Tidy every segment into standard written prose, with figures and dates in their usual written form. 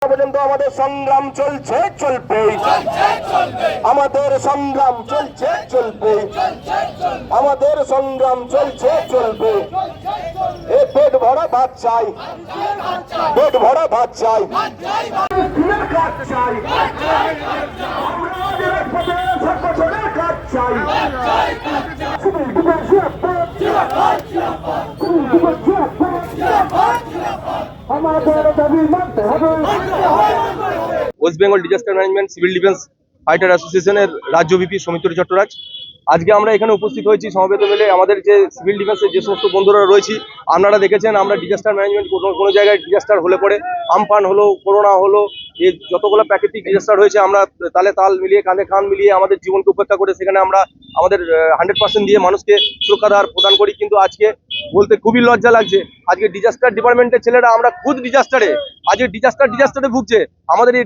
পর্যন্ত আমাদের সংগ্রাম চলছে চলবে, আমাদের সংগ্রাম চলছে চলবে, আমাদের সংগ্রাম চলছে চলবে। এ পেট ভরা ভাত চাই, পেট ভরা ভাত চাই, কাজ চাই, কাজ চাই। West Bengal disaster management civil defence fighter অ্যাসোসিয়েশনের রাজ্য ভিপি সৌমিত্র চট্টরাজ। আজকে আমরা এখানে উপস্থিত হয়েছি সমবেত মিলে আমাদের যে সিভিল ডিফেন্সের যে সমস্ত বন্ধুরা রয়েছি। আপনারা দেখেছেন আমরা ডিজাস্টার ম্যানেজমেন্ট কোনো জায়গায় ডিজাস্টার হলে পরে আমফান হলো, করোনা হলো, এই যতগুলো প্রাকৃতিক ডিজাস্টার হয়েছে আমরা তালে তাল মিলিয়ে কাঁধে কাঁধ মিলিয়ে আমাদের জীবনকে উপেক্ষা করে সেখানে আমরা আমাদের 100% দিয়ে মানুষকে সুরক্ষার প্রদান করি। কিন্তু আজকে বলতে খুবই লজ্জা লাগছে, আজকে ডিজাস্টার ডিপার্টমেন্টের ছেলেরা আমরা খুদ আজকে ডিজাস্টারে ভুগছে। আমাদের এই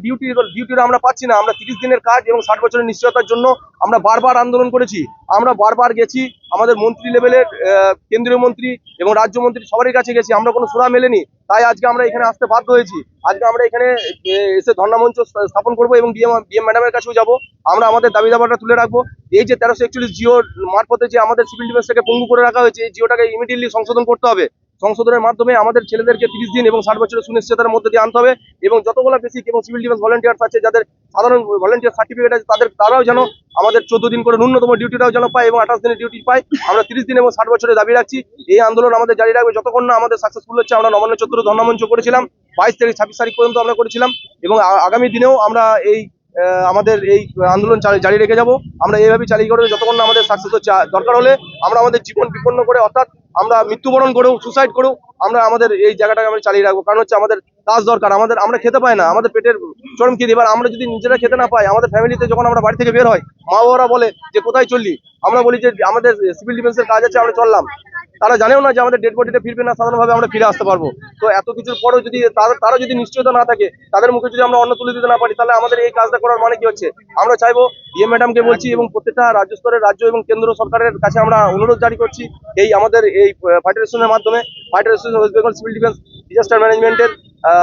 ডিউটিটা আমরা পাচ্ছি না। আমরা 30 দিনের কাজ এবং 60 বছরের নিশ্চয়তার জন্য আমরা বারবার আন্দোলন করেছি, আমরা বারবার গেছি আমাদের মন্ত্রী লেভেলের, কেন্দ্রীয় মন্ত্রী এবং রাজ্যমন্ত্রী সবারই কাছে গেছি, আমরা কোনো সুরা মেলেনি। তাই আজকে আমরা এখানে আসতে বাধ্য হয়েছি। আজকে আমরা এখানে এসে ধর্ণা মঞ্চ স্থাপন করবো এবং ডিএম ম্যাডামের কাছেও যাবো। আমরা আমাদের দাবি দাবাটা তুলে রাখবো। এই যে 1341 জিও মারফতে যে আমাদের সিভিল ডিফেন্সটাকে পঙ্গু করে রাখা হয়েছে, এই জিওটাকে ইমিডিয়েটলি সংশোধন করতে হবে। সংশোধনের মাধ্যমে আমাদের ছেলেদেরকে 30 দিন এবং 60 বছরের সুনিশ্চয়তার মধ্যে দিয়ে আনতে হবে এবং যতগুলো বেসিক এবং সিভিল ডিফেন্স ভলেন্টিয়ার্স আছে, যাদের সাধারণ ভলেন্টিয়ার সার্টিফিকেট আছে, তারাও যেন আমাদের 14 দিন করে ন্যূনতম ডিউটিটাও যেন পায় এবং 28 দিনের ডিউটি পায়। আমরা 30 দিন এবং 60 বছরের দাবি রাখছি। এই আন্দোলন আমাদের জারি রাখবে যতক্ষণ না আমাদের সাকসেসফুল হচ্ছে। আমরা নবান্ন চত্বরে ধর্ণা মঞ্চ করেছিলাম 22 থেকে 26 তারিখ পর্যন্ত আমরা করেছিলাম এবং আগামী দিনেও আমরা এই আমাদের এই আন্দোলন জারি রেখে যাব। আমরা এইভাবে চালিয়ে করবো যতক্ষণ না আমাদের সাকসেস হচ্ছে। দরকার হলে আমরা আমাদের জীবন বিপন্ন করে, অর্থাৎ আমরা মৃত্যুবরণ করেও, সুসাইড করেও আমরা আমাদের এই জায়গাটাকে আমরা চালিয়ে রাখবো। কারণ হচ্ছে আমাদের কাজ দরকার, আমরা খেতে পাই না, আমাদের পেটের চরম খিদে। এবার আমরা যদি নিজেরা খেতে না পাই, আমাদের ফ্যামিলিতে যখন আমরা বাড়ি থেকে বের হয়, মা বাবারা বলে যে কোথায় চললি, আমরা বলি যে আমাদের সিভিল ডিফেন্সের কাজ আছে, আমরা চললাম। তারা জানেও না যে আমাদের ডেড বডিটা ফিরবে না, সাধারণভাবে আমরা ফিরে আসতে পারবো। তো এত কিছুর পরেও যদি তারা যদি নিশ্চয়তা না থাকে, তাদের মুখে যদি আমরা অন্ন তুলে দিতে না পারি, তাহলে আমাদের এই কাজটা করার মানে কি হচ্ছে? আমরা চাইবো, ডিএম ম্যাডামকে বলছি এবং প্রত্যেকটা রাজ্য স্তরের রাজ্য এবং কেন্দ্র সরকারের কাছে আমরা অনুরোধ জারি করছি, এই আমাদের এই ফাইটার অ্যাসোসিয়েশনের মাধ্যমে। Fighter association West Bengal civil defence disaster ম্যানেজমেন্টের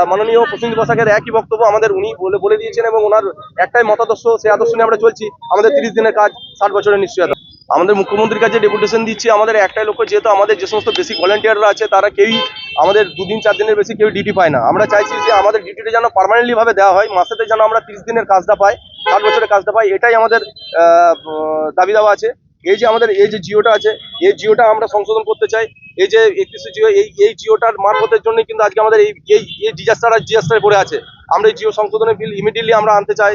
মাননীয় প্রসেনজিৎ বসাকের একই বক্তব্য আমাদের উনি বলে দিয়েছেন এবং ওনার একটাই মতাদর্শ, সেই আদর্শ নিয়ে আমরা চলছি। আমাদের 30 দিনের কাজ, 60 বছরের নিশ্চয়তা। আমাদের মুখ্যমন্ত্রীর কাছে ডেপুটেশন দিচ্ছি। আমাদের একটাই লক্ষ্য, যেহেতু আমাদের যে সমস্ত বেসিক ভলেন্টিয়াররা আছে তারা কেউই আমাদের 2 দিন 4 দিনের বেশি কেউ ডিউটি পায় না। আমরা চাইছি যে আমাদের ডিউটিটা যেন পার্মানেন্টলি ভাবে দেওয়া হয়, মাসেতে যেন আমরা 30 দিনের কাজটা পাই, 60 বছরের কাজটা পাই। এটাই আমাদের দাবি দাওয়া আছে। এই যে আমাদের এই যে জিওটা আছে, এই জিওটা আমরা সংশোধন করতে চাই। এই যে 31 জিও, এই জিওটার মারফতের জন্য কিন্তু আজকে আমাদের এই ডিজাস্টারে পড়ে আছে। আমরা এই জিও সংশোধনের বিল ইমিডিয়েটলি আমরা আনতে চাই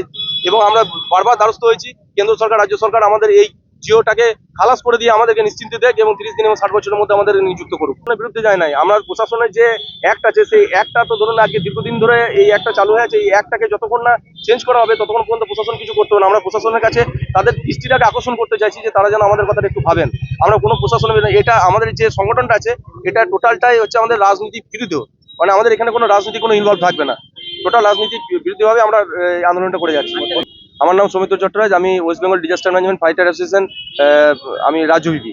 এবং আমরা বারবার দ্বারস্থ হয়েছি কেন্দ্র সরকার, রাজ্য সরকার আমাদের এই জিওটাকে খালাস করে দিয়ে আমাদেরকে নিশ্চিন্তে দেখ এবং 30 দিন এবং 60 বছরের মধ্যে আমাদের নিযুক্ত করুক। বিরুদ্ধে যায় নাই, আমরা প্রশাসনের যে অ্যাক্ট আছে, সেই অ্যাক্টটা তো ধরুন আজকে দীর্ঘদিন ধরে এই অ্যাক্টটা চালু হয়ে আছে। এই অ্যাক্টটাকে যতক্ষণ না চেঞ্জ করা হবে ততক্ষণ পর্যন্ত প্রশাসন কিছু করতে হবে না। আমরা প্রশাসনের কাছে তাদের দৃষ্টিটাকে আকর্ষণ করতে চাইছি যে তারা যেন আমাদের কথাটা একটু ভাবেন। আমরা কোনো প্রশাসনের, এটা আমাদের যে সংগঠনটা আছে এটা টোটালটাই হচ্ছে আমাদের রাজনীতি বিরুদ্ধ, মানে আমাদের এখানে কোনো রাজনীতি কোনো ইনভলভ থাকবে না। টোটাল রাজনীতির বিরুদ্ধভাবে আমরা আন্দোলনটা করে যাচ্ছি। আমার নাম সৌমিত্র চট্টরাজ, আমি West Bengal disaster management fighter association, আমি রাজ্য ভিপি।